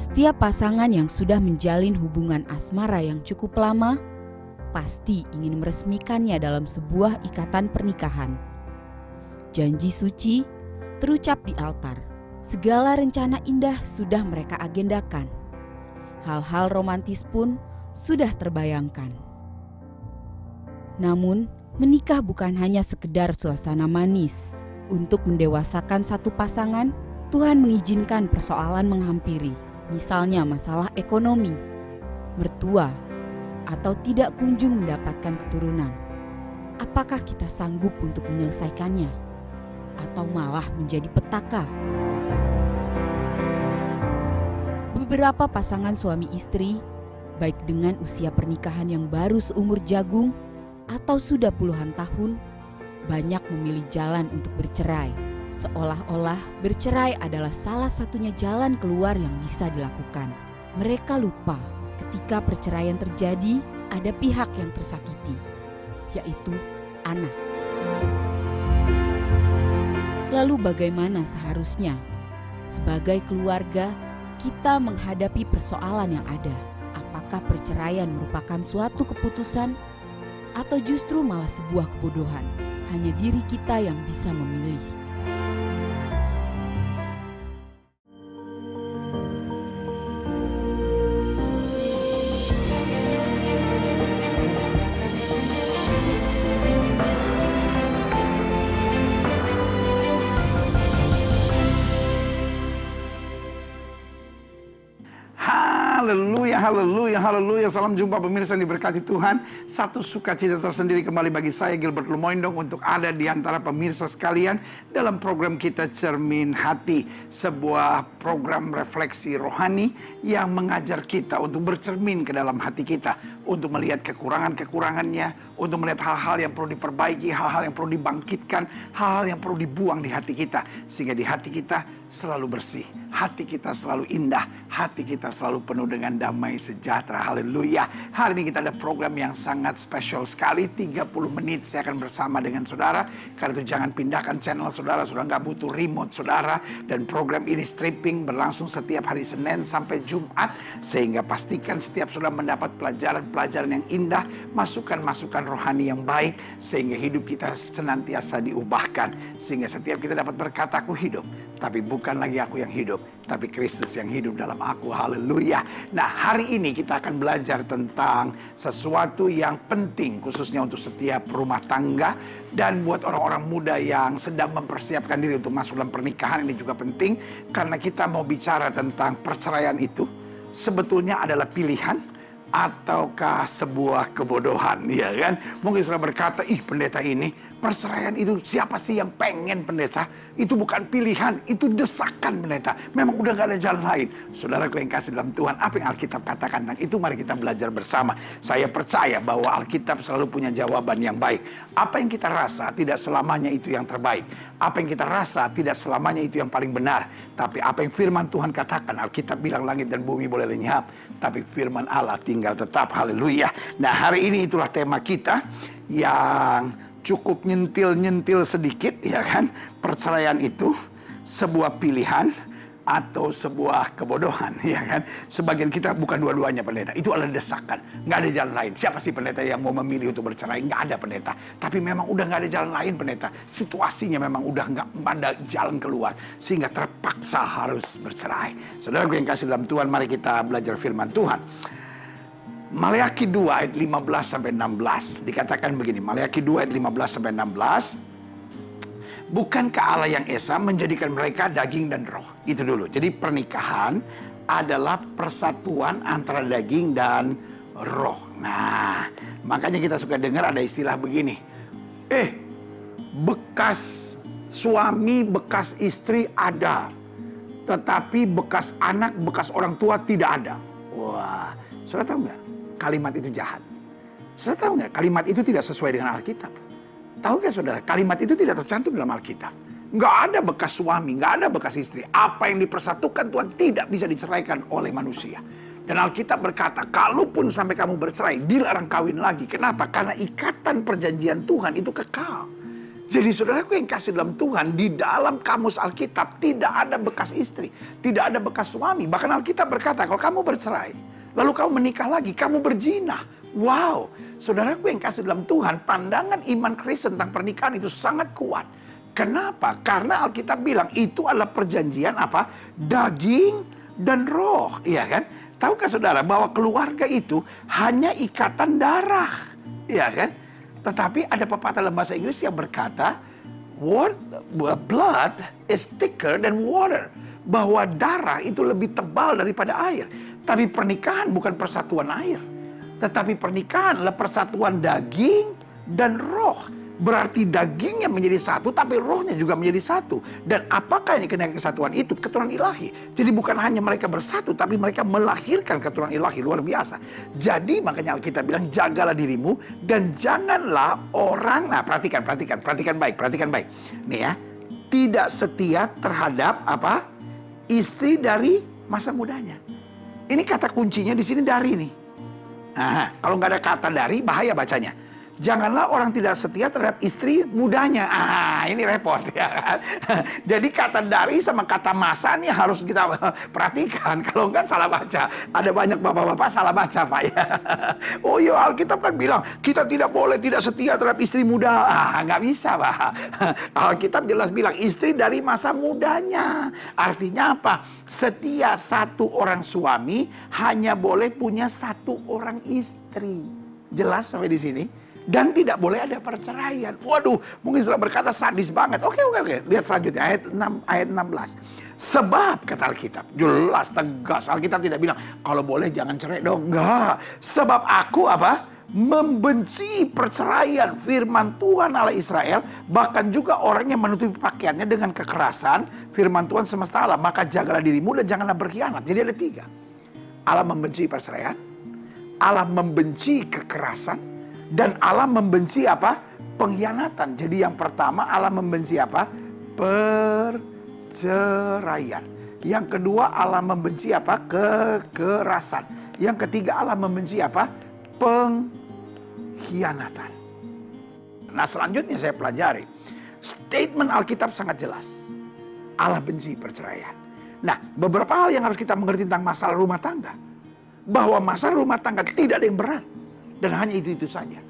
Setiap pasangan yang sudah menjalin hubungan asmara yang cukup lama pasti ingin meresmikannya dalam sebuah ikatan pernikahan. Janji suci terucap di altar. Segala rencana indah sudah mereka agendakan. Hal-hal romantis pun sudah terbayangkan. Namun, menikah bukan hanya sekedar suasana manis. Untuk mendewasakan satu pasangan, Tuhan mengizinkan persoalan menghampiri. Misalnya masalah ekonomi, mertua, atau tidak kunjung mendapatkan keturunan. Apakah kita sanggup untuk menyelesaikannya? Atau malah menjadi petaka? Beberapa pasangan suami istri, baik dengan usia pernikahan yang baru seumur jagung atau sudah puluhan tahun, banyak memilih jalan untuk bercerai. Seolah-olah bercerai adalah salah satunya jalan keluar yang bisa dilakukan. Mereka lupa ketika perceraian terjadi, ada pihak yang tersakiti, yaitu anak. Lalu bagaimana seharusnya? Sebagai keluarga, kita menghadapi persoalan yang ada. Apakah perceraian merupakan suatu keputusan atau justru malah sebuah kebodohan? Hanya diri kita yang bisa memilih. Haleluya, haleluya, haleluya. Salam jumpa pemirsa yang diberkati Tuhan. Satu sukacita tersendiri kembali bagi saya Gilbert Lumoindong untuk ada di antara pemirsa sekalian dalam program kita Cermin Hati. Sebuah program refleksi rohani yang mengajar kita untuk bercermin ke dalam hati kita. Untuk melihat kekurangan-kekurangannya, untuk melihat hal-hal yang perlu diperbaiki, hal-hal yang perlu dibangkitkan, hal-hal yang perlu dibuang di hati kita. Sehingga di hati kita selalu bersih, hati kita selalu indah, hati kita selalu penuh dengan damai sejahtera. Haleluya. Hari ini kita ada program yang sangat spesial sekali. 30 menit saya akan bersama dengan saudara. Karena itu jangan pindahkan channel saudara. Saudara nggak butuh remote saudara. Dan program ini stripping berlangsung setiap hari Senin sampai Jumat. Sehingga pastikan setiap saudara mendapat pelajaran-pelajaran yang indah, masukan-masukan rohani yang baik. Sehingga hidup kita senantiasa diubahkan. Sehingga setiap kita dapat berkata, aku hidup. Tapi bukan lagi aku yang hidup, tapi Kristus yang hidup dalam aku. Haleluya. Nah, hari ini kita akan belajar tentang sesuatu yang penting khususnya untuk setiap rumah tangga dan buat orang-orang muda yang sedang mempersiapkan diri untuk masuk dalam pernikahan. Ini juga penting karena kita mau bicara tentang perceraian itu sebetulnya adalah pilihan ataukah sebuah kebodohan, ya kan? Mungkin sudah berkata, ih pendeta ini, perceraian itu siapa sih yang pengen pendeta? Itu bukan pilihan, itu desakan pendeta. Memang udah gak ada jalan lain. Saudaraku yang kasih dalam Tuhan, apa yang Alkitab katakan tentang itu? Mari kita belajar bersama. Saya percaya bahwa Alkitab selalu punya jawaban yang baik. Apa yang kita rasa tidak selamanya itu yang terbaik. Apa yang kita rasa tidak selamanya itu yang paling benar. Tapi apa yang firman Tuhan katakan, Alkitab bilang langit dan bumi boleh lenyap, tapi firman Allah tinggal tetap. Haleluya. Nah, hari ini itulah tema kita yang cukup nyentil-nyentil sedikit, ya kan? Perceraian itu sebuah pilihan atau sebuah kebodohan, ya kan? Sebagian kita bukan dua-duanya pendeta. Itu adalah desakan. Nggak ada jalan lain. Siapa sih pendeta yang mau memilih untuk bercerai? Nggak ada pendeta. Tapi memang udah nggak ada jalan lain pendeta. Situasinya memang udah nggak ada jalan keluar. Sehingga terpaksa harus bercerai. Saudara gue yang kasih dalam Tuhan, mari kita belajar firman Tuhan. Maleakhi 2 ayat 15-16 dikatakan begini. Maleakhi 2 ayat 15-16. Bukankah Allah yang Esa menjadikan mereka daging dan roh? Itu dulu. Jadi pernikahan adalah persatuan antara daging dan roh. Nah, makanya kita suka dengar ada istilah begini. Bekas suami, bekas istri ada. Tetapi bekas anak, bekas orang tua tidak ada. Wah, saudara tahu nggak? Kalimat itu jahat. Saudara tahu nggak? Kalimat itu tidak sesuai dengan Alkitab. Tahu nggak saudara? Kalimat itu tidak tercantum dalam Alkitab. Nggak ada bekas suami, nggak ada bekas istri. Apa yang dipersatukan Tuhan tidak bisa diceraikan oleh manusia. Dan Alkitab berkata, kalaupun sampai kamu bercerai, dilarang kawin lagi. Kenapa? Karena ikatan perjanjian Tuhan itu kekal. Jadi saudaraku yang kasih dalam Tuhan, di dalam kamus Alkitab tidak ada bekas istri, tidak ada bekas suami. Bahkan Alkitab berkata, kalau kamu bercerai, lalu kamu menikah lagi, kamu berzina. Wow, saudaraku yang kasih dalam Tuhan, pandangan iman Kristen tentang pernikahan itu sangat kuat. Kenapa? Karena Alkitab bilang itu adalah perjanjian apa? Daging dan roh, iya kan? Tahukah saudara bahwa keluarga itu hanya ikatan darah, iya kan? Tetapi ada pepatah dalam bahasa Inggris yang berkata, blood is thicker than water. Bahwa darah itu lebih tebal daripada air. Tapi pernikahan bukan persatuan air. Tetapi pernikahan adalah persatuan daging dan roh. Berarti dagingnya menjadi satu, tapi rohnya juga menjadi satu. Dan apakah ini kena kesatuan itu? Keturunan ilahi. Jadi bukan hanya mereka bersatu, tapi mereka melahirkan keturunan ilahi. Luar biasa. Jadi makanya Alkitab bilang, jagalah dirimu dan janganlah orang, nah perhatikan baik. Nih ya, tidak setia terhadap apa? Istri dari masa mudanya. Ini kata kuncinya di sini dari nih. Nah, kalau nggak ada kata dari, bahaya bacanya. Janganlah orang tidak setia terhadap istri mudanya. Ini repot ya kan. Jadi kata dari sama kata masa ini harus kita perhatikan. Kalau enggak salah baca. Ada banyak bapak-bapak salah baca Pak ya. Oh iya, Alkitab kan bilang kita tidak boleh tidak setia terhadap istri muda. Nggak bisa Pak. Alkitab jelas bilang istri dari masa mudanya. Artinya apa? Setia satu orang suami hanya boleh punya satu orang istri. Jelas sampai di sini? Dan tidak boleh ada perceraian. Waduh, mungkin sudah berkata sadis banget. Oke. Lihat selanjutnya ayat 16. Sebab kata Alkitab, jelas tegas. Alkitab tidak bilang kalau boleh jangan cerai dong. Enggak. Sebab aku apa? Membenci perceraian. Firman Tuhan Allah Israel, bahkan juga orang yang menutupi pakaiannya dengan kekerasan. Firman Tuhan semesta alam, maka jagalah dirimu dan janganlah berkhianat. Jadi ada 3. Allah membenci perceraian, Allah membenci kekerasan, dan Allah membenci apa? Pengkhianatan. Jadi yang pertama Allah membenci apa? Perceraian. Yang kedua Allah membenci apa? Kekerasan. Yang ketiga Allah membenci apa? Pengkhianatan. Nah selanjutnya saya pelajari. Statement Alkitab sangat jelas. Allah benci perceraian. Nah beberapa hal yang harus kita mengerti tentang masalah rumah tangga. Bahwa masalah rumah tangga tidak ada yang berat. Dan hanya itu saja.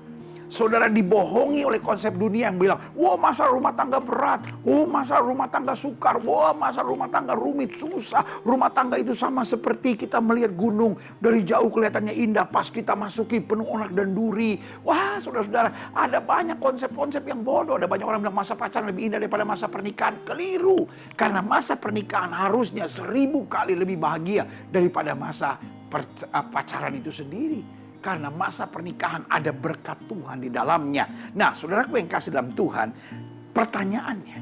Saudara dibohongi oleh konsep dunia yang bilang, wah masalah rumah tangga berat, wah masalah rumah tangga sukar, wah masalah rumah tangga rumit, susah. Rumah tangga itu sama seperti kita melihat gunung, dari jauh kelihatannya indah, pas kita masuki penuh onak dan duri. Wah saudara-saudara, ada banyak konsep-konsep yang bodoh. Ada banyak orang bilang masa pacaran lebih indah daripada masa pernikahan. Keliru, karena masa pernikahan harusnya 1000 kali lebih bahagia daripada masa pacaran itu sendiri. Karena masa pernikahan ada berkat Tuhan di dalamnya. Nah, saudaraku yang kasih dalam Tuhan, pertanyaannya,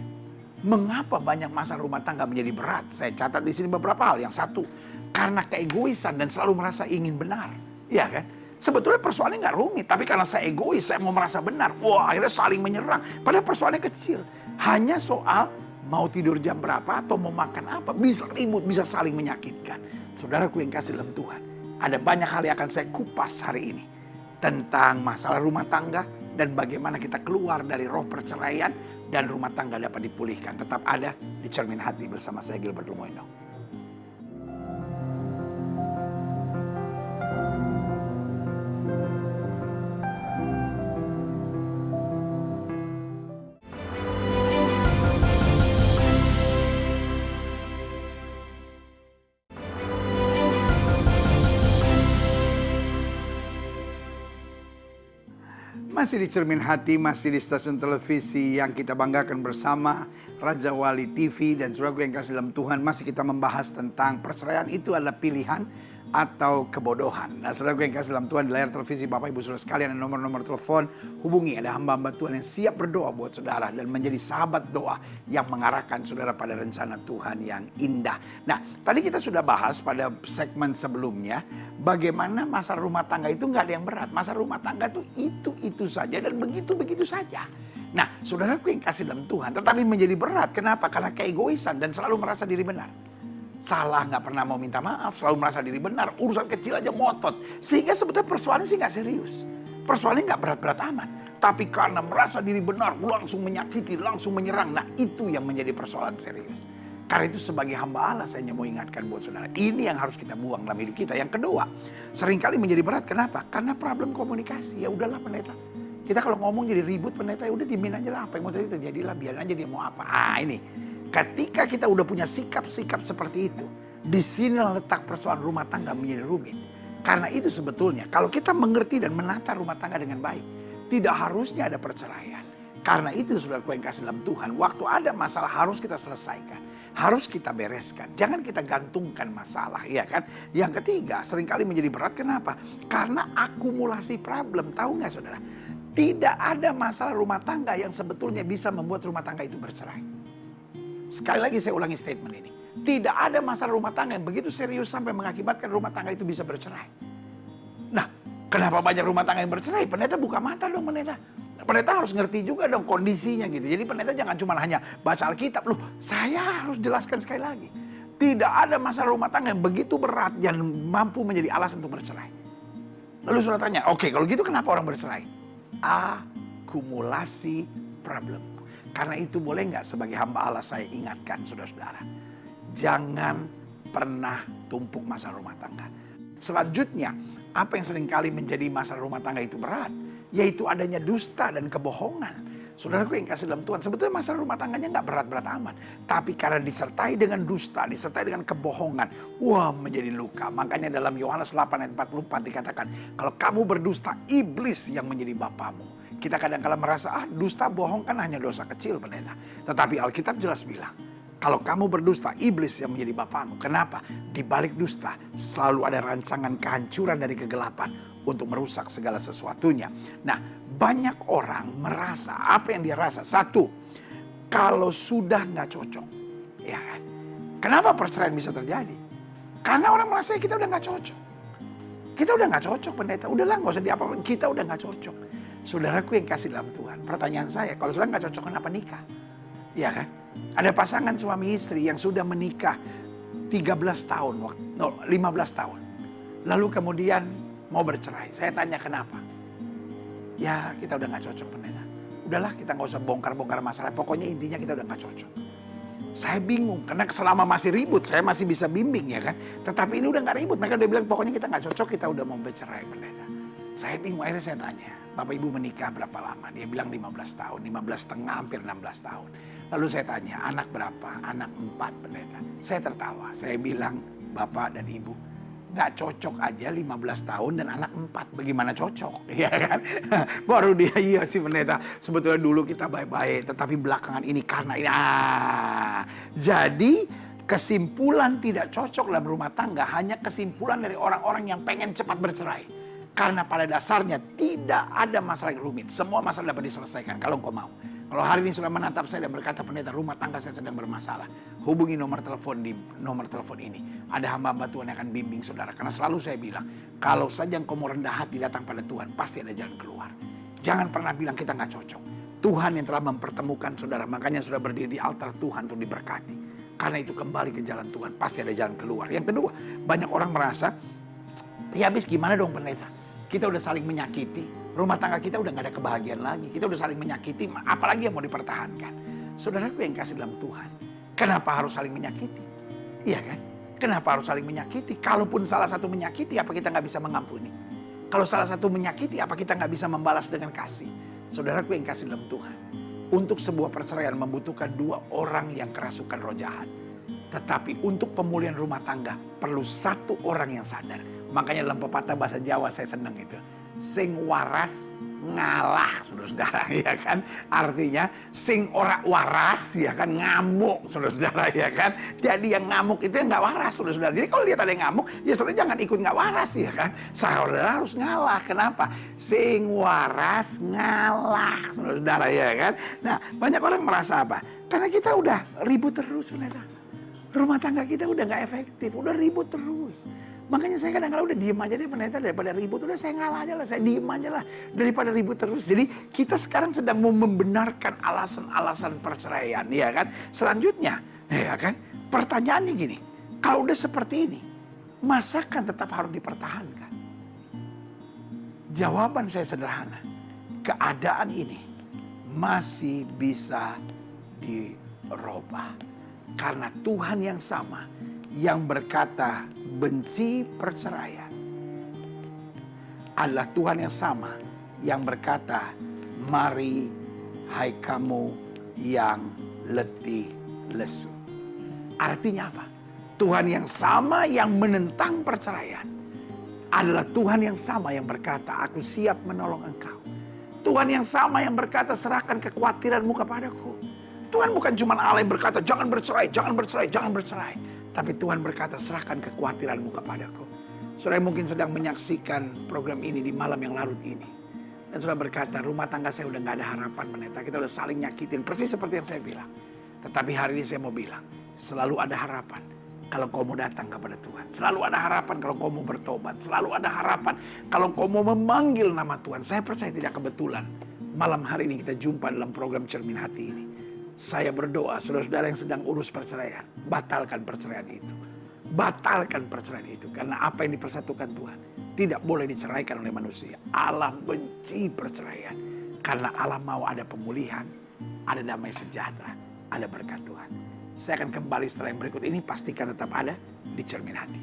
mengapa banyak masalah rumah tangga menjadi berat? Saya catat di sini beberapa hal. Yang satu, karena keegoisan dan selalu merasa ingin benar. Iya kan? Sebetulnya persoalannya nggak rumit, tapi karena saya egois, saya mau merasa benar. Wah, akhirnya saling menyerang. Padahal persoalannya kecil. Hanya soal mau tidur jam berapa atau mau makan apa. Bisa ribut, bisa saling menyakitkan. Saudaraku yang kasih dalam Tuhan. Ada banyak hal yang akan saya kupas hari ini. Tentang masalah rumah tangga. Dan bagaimana kita keluar dari roh perceraian. Dan rumah tangga dapat dipulihkan. Tetap ada di Cermin Hati bersama saya Gilbert Lumoindong. Masih di Cermin Hati, masih di stasiun televisi yang kita banggakan bersama, Raja Wali TV. Dan saudaraku yang kasih dalam Tuhan, masih kita membahas tentang perceraian itu adalah pilihan atau kebodohan. Nah saudaraku yang kasih dalam Tuhan, di layar televisi Bapak Ibu Saudara sekalian, ada nomor-nomor telepon, hubungi. Ada hamba-hamba Tuhan yang siap berdoa buat saudara dan menjadi sahabat doa yang mengarahkan saudara pada rencana Tuhan yang indah. Nah tadi kita sudah bahas pada segmen sebelumnya, bagaimana masalah rumah tangga itu nggak ada yang berat. Masalah rumah tangga itu saja dan begitu-begitu saja. Nah saudaraku yang kasih dalam Tuhan, tetapi menjadi berat. Kenapa? Karena keegoisan dan selalu merasa diri benar. Salah, nggak pernah mau minta maaf, selalu merasa diri benar, urusan kecil aja ngotot. Sehingga sebetulnya persoalannya sih nggak serius. Persoalannya nggak berat-berat amat. Tapi karena merasa diri benar, langsung menyakiti, langsung menyerang. Nah, itu yang menjadi persoalan serius. Karena itu sebagai hamba Allah, saya hanya mau ingatkan buat saudara. Ini yang harus kita buang dalam hidup kita. Yang kedua, seringkali menjadi berat. Kenapa? Karena problem komunikasi. Ya udahlah pendeta. Kita kalau ngomong jadi ribut pendeta, ya udah diemin aja lah. Apa yang mau terjadilah, biarin aja dia mau apa. Ini. Ketika kita udah punya sikap-sikap seperti itu, di sini letak persoalan rumah tangga menjadi rumit. Karena itu sebetulnya, kalau kita mengerti dan menata rumah tangga dengan baik, tidak harusnya ada perceraian. Karena itu saudaraku yang kasih dalam Tuhan, waktu ada masalah harus kita selesaikan. Harus kita bereskan. Jangan kita gantungkan masalah, ya kan? Yang ketiga, seringkali menjadi berat. Kenapa? Karena akumulasi problem. Tahu nggak saudara? Tidak ada masalah rumah tangga yang sebetulnya bisa membuat rumah tangga itu bercerai. Sekali lagi saya ulangi statement ini. Tidak ada masalah rumah tangga yang begitu serius sampai mengakibatkan rumah tangga itu bisa bercerai. Nah, kenapa banyak rumah tangga yang bercerai? Pendeta buka mata dong pendeta. Pendeta harus ngerti juga dong kondisinya gitu. Jadi pendeta jangan cuma hanya baca Alkitab. Loh, saya harus jelaskan sekali lagi. Tidak ada masalah rumah tangga yang begitu berat yang mampu menjadi alasan untuk bercerai. Lalu saudara tanya, oke kalau gitu kenapa orang bercerai? Akumulasi problem. Karena itu boleh nggak sebagai hamba Allah saya ingatkan saudara-saudara. Jangan pernah tumpuk masalah rumah tangga. Selanjutnya, apa yang seringkali menjadi masalah rumah tangga itu berat? Yaitu adanya dusta dan kebohongan. Saudaraku yang kasih dalam Tuhan, sebetulnya masalah rumah tangganya nggak berat-berat amat. Tapi karena disertai dengan dusta, disertai dengan kebohongan, wah menjadi luka. Makanya dalam Yohanes 8 ayat 44 dikatakan, kalau kamu berdusta, iblis yang menjadi bapamu. Kita kadang-kadang merasa, dusta bohong kan hanya dosa kecil pendeta. Tetapi Alkitab jelas bilang, kalau kamu berdusta, iblis yang menjadi bapamu. Kenapa? Di balik dusta selalu ada rancangan kehancuran dari kegelapan untuk merusak segala sesuatunya. Nah, banyak orang merasa, apa yang dia rasa? Satu, kalau sudah nggak cocok. Ya kan? Kenapa perceraian bisa terjadi? Karena orang merasa kita udah nggak cocok. Kita udah nggak cocok pendeta. Udahlah nggak usah diapa-apain, kita udah nggak cocok. Saudaraku yang kasih dalam Tuhan, pertanyaan saya, kalau sudah nggak cocok kenapa nikah? Ya kan? Ada pasangan suami istri yang sudah menikah 13 tahun, 15 tahun. Lalu kemudian mau bercerai. Saya tanya kenapa? Ya kita udah gak cocok pendeta. Udahlah kita gak usah bongkar-bongkar masalah. Pokoknya intinya kita udah gak cocok. Saya bingung karena selama masih ribut saya masih bisa bimbing ya kan. Tetapi ini udah gak ribut. Mereka udah bilang pokoknya kita gak cocok, kita udah mau bercerai pendeta. Saya bingung, akhirnya saya tanya, Bapak Ibu menikah berapa lama? Dia bilang 15 tahun, 15 setengah, hampir 16 tahun. Lalu saya tanya, anak berapa? Anak 4 pendeta. Saya tertawa, saya bilang, Bapak dan Ibu, gak cocok aja 15 tahun dan anak 4. Bagaimana cocok? Ya kan? Baru dia, iya sih pendeta. Sebetulnya dulu kita baik-baik, tetapi belakangan ini karena ini. Jadi kesimpulan tidak cocok dalam rumah tangga hanya kesimpulan dari orang-orang yang pengen cepat bercerai. Karena pada dasarnya tidak ada masalah yang rumit. Semua masalah dapat diselesaikan kalau engkau mau. Kalau hari ini sudah menatap saya dan berkata, pendeta rumah tangga saya sedang bermasalah. Hubungi nomor telepon di nomor telepon ini. Ada hamba-hamba Tuhan yang akan bimbing saudara. Karena selalu saya bilang, kalau saja engkau mau rendah hati datang pada Tuhan, pasti ada jalan keluar. Jangan pernah bilang kita gak cocok. Tuhan yang telah mempertemukan saudara. Makanya sudah berdiri di altar Tuhan untuk diberkati. Karena itu kembali ke jalan Tuhan, pasti ada jalan keluar. Yang kedua, banyak orang merasa, ya habis gimana dong pendeta? Kita udah saling menyakiti, rumah tangga kita udah gak ada kebahagiaan lagi. Kita udah saling menyakiti, apalagi yang mau dipertahankan. Saudaraku yang kasih dalam Tuhan, kenapa harus saling menyakiti? Iya kan? Kenapa harus saling menyakiti? Kalaupun salah satu menyakiti, apa kita gak bisa mengampuni? Kalau salah satu menyakiti, apa kita gak bisa membalas dengan kasih? Saudaraku yang kasih dalam Tuhan, untuk sebuah perceraian membutuhkan 2 orang yang kerasukan roh jahat. Tetapi untuk pemulihan rumah tangga perlu 1 orang yang sadar. Makanya dalam pepatah bahasa Jawa saya senang itu. Sing waras ngalah, saudara-saudara, ya kan. Artinya sing ora waras, ya kan, ngamuk, saudara-saudara, ya kan. Jadi yang ngamuk itu yang gak waras, saudara-saudara. Jadi kalau lihat ada yang ngamuk, ya saudara jangan ikut gak waras, ya kan. Saudara harus ngalah. Kenapa? Sing waras ngalah, saudara-saudara, ya kan. Nah, banyak orang merasa apa? Karena kita udah ribut terus, saudara. Rumah tangga kita udah gak efektif, udah ribut terus. Makanya saya kadang-kadang udah diem aja deh pendeta, daripada ribut. Udah saya ngalah aja lah, saya diem aja lah. Daripada ribut terus. Jadi kita sekarang sedang mau membenarkan alasan-alasan perceraian. Ya kan? Selanjutnya, ya kan? Pertanyaannya gini. Kalau udah seperti ini, masakan tetap harus dipertahankan? Jawaban saya sederhana. Keadaan ini masih bisa dirubah. Karena Tuhan yang sama yang berkata benci perceraian adalah Tuhan yang sama yang berkata, mari hai kamu yang letih lesu. Artinya apa? Tuhan yang sama yang menentang perceraian adalah Tuhan yang sama yang berkata, aku siap menolong engkau. Tuhan yang sama yang berkata, serahkan kekhawatiranmu kepadaku. Tuhan bukan cuma Allah yang berkata, jangan bercerai, jangan bercerai, jangan bercerai. Tapi Tuhan berkata, serahkan kekhawatiranmu kepadaku. Saudara mungkin sedang menyaksikan program ini di malam yang larut ini. Dan saudara berkata, rumah tangga saya udah gak ada harapan pendeta. Kita udah saling nyakitin, persis seperti yang saya bilang. Tetapi hari ini saya mau bilang, selalu ada harapan kalau kau mau datang kepada Tuhan. Selalu ada harapan kalau kau mau bertobat. Selalu ada harapan kalau kau mau memanggil nama Tuhan. Saya percaya tidak kebetulan malam hari ini kita jumpa dalam program Cermin Hati ini. Saya berdoa, saudara-saudara yang sedang urus perceraian, batalkan perceraian itu. Batalkan perceraian itu. Karena apa yang dipersatukan Tuhan tidak boleh diceraikan oleh manusia. Allah benci perceraian. Karena Allah mau ada pemulihan, ada damai sejahtera, ada berkat Tuhan. Saya akan kembali setelah yang berikut ini. Pastikan tetap ada di Cermin Hati.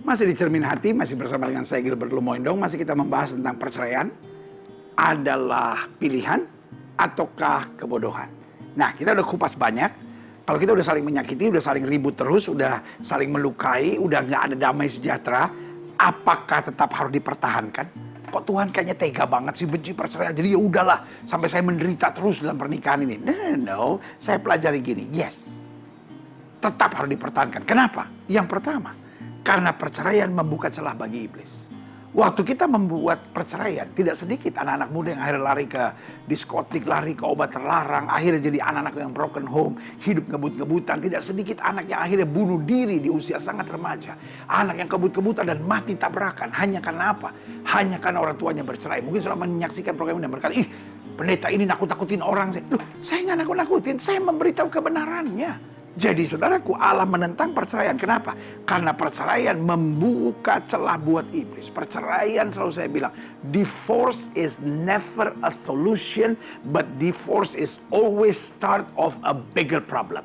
Masih di Cermin Hati, masih bersama dengan saya Gilbert Lumoindong. Masih kita membahas tentang perceraian adalah pilihan ataukah kebodohan. Nah, kita udah kupas banyak. Kalau kita udah saling menyakiti, udah saling ribut terus, udah saling melukai, udah nggak ada damai sejahtera, apakah tetap harus dipertahankan? Kok Tuhan kayaknya tega banget sih benci perceraian? Jadi ya udahlah, sampai saya menderita terus dalam pernikahan ini. No. Saya pelajari gini, yes, tetap harus dipertahankan. Kenapa? Yang pertama, karena perceraian membuka celah bagi iblis. Waktu kita membuat perceraian, tidak sedikit anak-anak muda yang akhirnya lari ke diskotik, lari ke obat terlarang, akhirnya jadi anak-anak yang broken home, hidup ngebut-ngebutan. Tidak sedikit anak yang akhirnya bunuh diri di usia sangat remaja. Anak yang kebut-kebutan dan mati tabrakan. Hanya karena apa? Hanya karena orang tuanya bercerai. Mungkin selama menyaksikan program ini dan berkata, ih pendeta ini nakut-nakutin orang. Loh, saya nggak nakut-nakutin, saya memberitahu kebenarannya. Jadi saudaraku, Allah menentang perceraian. Kenapa? Karena perceraian membuka celah buat iblis. Perceraian selalu saya bilang, divorce is never a solution, but divorce is always start of a bigger problem.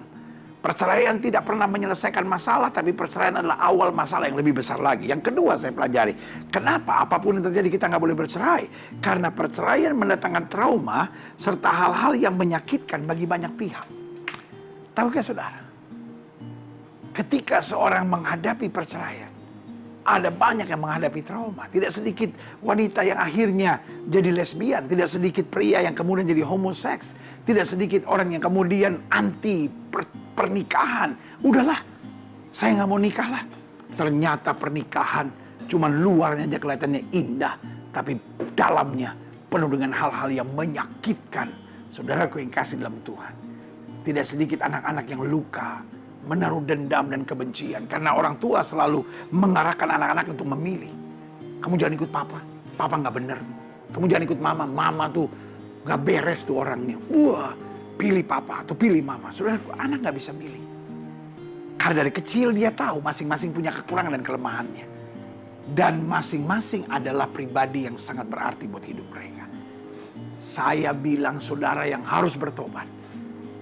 Perceraian tidak pernah menyelesaikan masalah, tapi perceraian adalah awal masalah yang lebih besar lagi. Yang kedua saya pelajari, kenapa apapun yang terjadi kita nggak boleh bercerai? Karena perceraian mendatangkan trauma serta hal-hal yang menyakitkan bagi banyak pihak. Tahukah saudara? Ketika seorang menghadapi perceraian, ada banyak yang menghadapi trauma. Tidak sedikit wanita yang akhirnya jadi lesbian. Tidak sedikit pria yang kemudian jadi homoseks. Tidak sedikit orang yang kemudian anti pernikahan. Udahlah, saya nggak mau nikah lah. Ternyata pernikahan cuma luarnya aja kelihatannya indah, tapi dalamnya penuh dengan hal-hal yang menyakitkan. Saudaraku yang kasih dalam Tuhan. Tidak sedikit anak-anak yang luka, menaruh dendam dan kebencian. Karena orang tua selalu mengarahkan anak-anak untuk memilih. Kamu jangan ikut papa, papa nggak bener. Kamu jangan ikut mama, mama tuh nggak beres tuh orangnya. Wah, pilih papa atau pilih mama. Saudara, anak nggak bisa milih. Karena dari kecil dia tahu masing-masing punya kekurangan dan kelemahannya. Dan masing-masing adalah pribadi yang sangat berarti buat hidup mereka. Saya bilang saudara yang harus bertobat.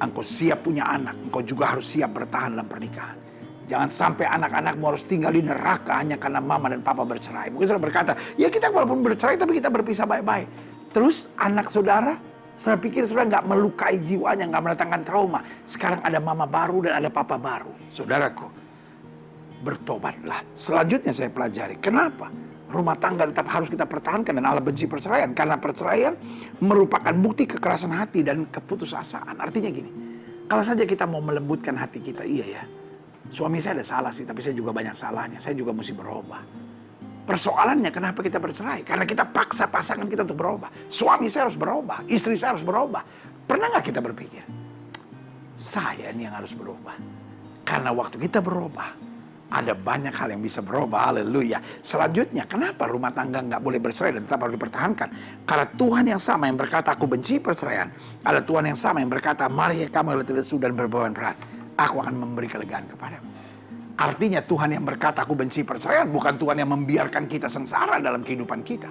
Engkau siap punya anak, engkau juga harus siap bertahan dalam pernikahan. Jangan sampai anak-anakmu harus tinggal di neraka hanya karena mama dan papa bercerai. Mungkin saudara berkata, ya kita walaupun bercerai tapi kita berpisah baik-baik. Terus anak saudara, saya pikir saudara nggak melukai jiwanya, nggak mendatangkan trauma. Sekarang ada mama baru dan ada papa baru. Saudaraku, bertobatlah. Selanjutnya saya pelajari, kenapa? Rumah tangga tetap harus kita pertahankan dan Allah benci perceraian. Karena perceraian merupakan bukti kekerasan hati dan keputusasaan. Artinya gini, kalau saja kita mau melembutkan hati kita, iya ya. Suami saya ada salah sih, tapi saya juga banyak salahnya. Saya juga mesti berubah. Persoalannya kenapa kita bercerai? Karena kita paksa pasangan kita untuk berubah. Suami saya harus berubah, istri saya harus berubah. Pernah nggak kita berpikir, saya ini yang harus berubah? Karena waktu kita berubah, ada banyak hal yang bisa berubah. Haleluya. Selanjutnya, kenapa rumah tangga nggak boleh bercerai dan tetap harus dipertahankan? Karena Tuhan yang sama yang berkata, aku benci perceraian. Ada Tuhan yang sama yang berkata, mari kamu letih lesu dan berbeban berat. Aku akan memberi kelegaan kepadamu. Artinya Tuhan yang berkata, aku benci perceraian, bukan Tuhan yang membiarkan kita sengsara dalam kehidupan kita.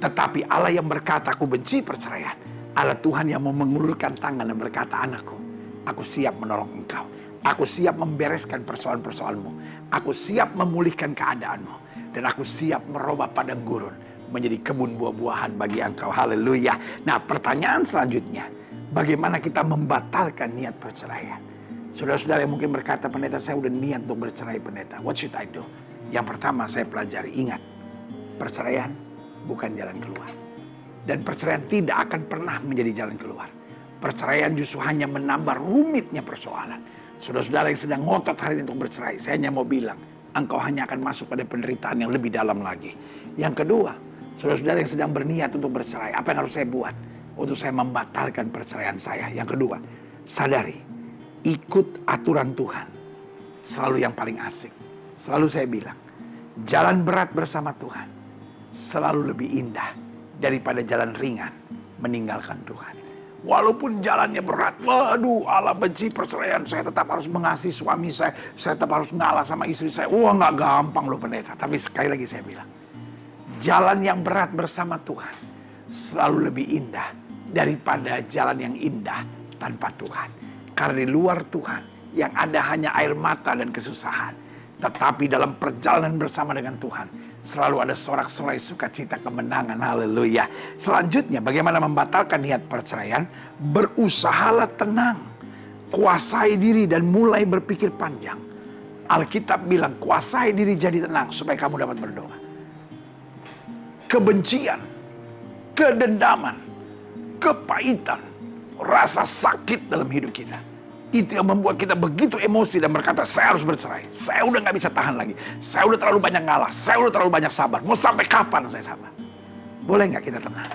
Tetapi Allah yang berkata, aku benci perceraian, Allah Tuhan yang mau mengulurkan tangan dan berkata, anakku, aku siap menolong engkau. Aku siap membereskan persoalan-persoalanmu. Aku siap memulihkan keadaanmu. Dan aku siap merubah padang gurun menjadi kebun buah-buahan bagi engkau. Haleluya. Nah, pertanyaan selanjutnya, bagaimana kita membatalkan niat perceraian? Saudara-saudara yang mungkin berkata, pendeta saya udah niat untuk bercerai pendeta. What should I do? Yang pertama saya pelajari, ingat, perceraian bukan jalan keluar. Dan perceraian tidak akan pernah menjadi jalan keluar. Perceraian justru hanya menambah rumitnya persoalan. Saudara-saudara yang sedang ngotot hari ini untuk bercerai, saya hanya mau bilang, engkau hanya akan masuk pada penderitaan yang lebih dalam lagi. Yang kedua, saudara-saudara yang sedang berniat untuk bercerai, apa yang harus saya buat untuk saya membatalkan perceraian saya? Yang kedua, sadari, ikut aturan Tuhan. Selalu yang paling asik. Selalu saya bilang, jalan berat bersama Tuhan selalu lebih indah daripada jalan ringan meninggalkan Tuhan. Walaupun jalannya berat, waduh, Allah benci perceraian, saya tetap harus mengasihi suami saya tetap harus ngalah sama istri saya. Wah, nggak gampang loh pendeta. Tapi sekali lagi saya bilang, jalan yang berat bersama Tuhan selalu lebih indah daripada jalan yang indah tanpa Tuhan. Karena di luar Tuhan yang ada hanya air mata dan kesusahan. Tetapi dalam perjalanan bersama dengan Tuhan selalu ada sorak-sorai sukacita kemenangan. Haleluya. Selanjutnya, bagaimana membatalkan niat perceraian? Berusahalah tenang, kuasai diri dan mulai berpikir panjang. Alkitab bilang, kuasai diri jadi tenang supaya kamu dapat berdoa. Kebencian, kedendaman, kepahitan, rasa sakit dalam hidup kita, itu yang membuat kita begitu emosi dan berkata, saya harus bercerai. Saya udah gak bisa tahan lagi. Saya udah terlalu banyak ngalah. Saya udah terlalu banyak sabar. Mau sampai kapan saya sabar? Boleh gak kita tenang?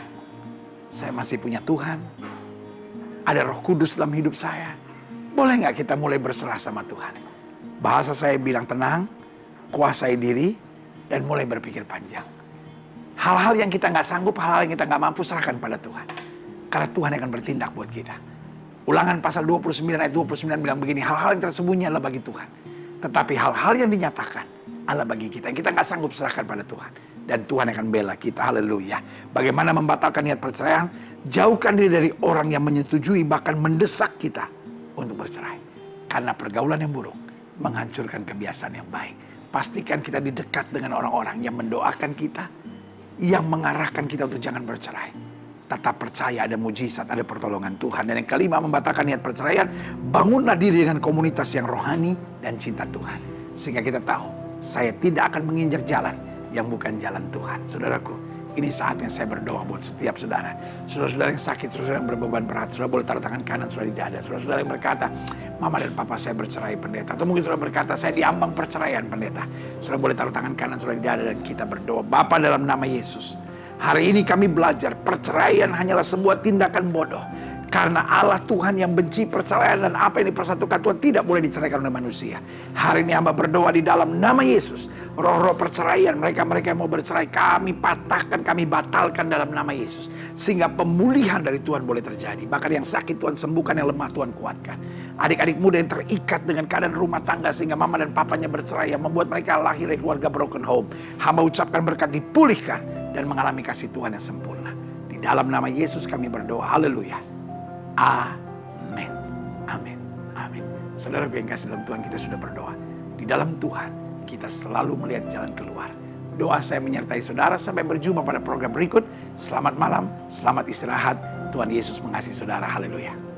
Saya masih punya Tuhan. Ada Roh Kudus dalam hidup saya. Boleh gak kita mulai berserah sama Tuhan? Bahasa saya bilang tenang, kuasai diri, dan mulai berpikir panjang. Hal-hal yang kita gak sanggup, hal-hal yang kita gak mampu, serahkan pada Tuhan. Karena Tuhan akan bertindak buat kita. Ulangan pasal 29 ayat 29 bilang begini, hal-hal yang tersembunyi adalah bagi Tuhan. Tetapi hal-hal yang dinyatakan adalah bagi kita. Yang kita nggak sanggup serahkan pada Tuhan. Dan Tuhan akan bela kita. Haleluya. Bagaimana membatalkan niat perceraian? Jauhkan diri dari orang yang menyetujui bahkan mendesak kita untuk bercerai. Karena pergaulan yang buruk menghancurkan kebiasaan yang baik. Pastikan kita didekat dengan orang-orang yang mendoakan kita, yang mengarahkan kita untuk jangan bercerai. Tetap percaya ada mujizat, ada pertolongan Tuhan. Dan yang kelima, membatalkan niat perceraian, bangunlah diri dengan komunitas yang rohani dan cinta Tuhan. Sehingga kita tahu, saya tidak akan menginjak jalan yang bukan jalan Tuhan. Saudaraku, ini saatnya saya berdoa buat setiap saudara. Saudara-saudara yang sakit, saudara yang berbeban berat, saudara boleh taruh tangan kanan, saudara di dada. Saudara-saudara yang berkata, mama dan papa saya bercerai pendeta. Atau mungkin saudara berkata, saya diambang perceraian pendeta. Saudara boleh taruh tangan kanan, saudara di dada, dan kita berdoa. Bapa, dalam nama Yesus, hari ini kami belajar perceraian hanyalah sebuah tindakan bodoh. Karena Allah Tuhan yang benci perceraian dan apa yang dipersatukan Tuhan tidak boleh diceraikan oleh manusia. Hari ini hamba berdoa di dalam nama Yesus. Roh-roh perceraian, mereka-mereka yang mau bercerai, kami patahkan, kami batalkan dalam nama Yesus. Sehingga pemulihan dari Tuhan boleh terjadi. Bahkan yang sakit Tuhan sembuhkan, yang lemah Tuhan kuatkan. Adik-adik muda yang terikat dengan keadaan rumah tangga sehingga mama dan papanya bercerai, yang membuat mereka lahir dari keluarga broken home. Hamba ucapkan berkat dipulihkan dan mengalami kasih Tuhan yang sempurna. Di dalam nama Yesus kami berdoa. Haleluya. Amin. Amin. Amin. Saudara yang kasih dalam Tuhan, kita sudah berdoa. Di dalam Tuhan kita selalu melihat jalan keluar. Doa saya menyertai saudara. Sampai berjumpa pada program berikut. Selamat malam, selamat istirahat. Tuhan Yesus mengasihi saudara. Haleluya.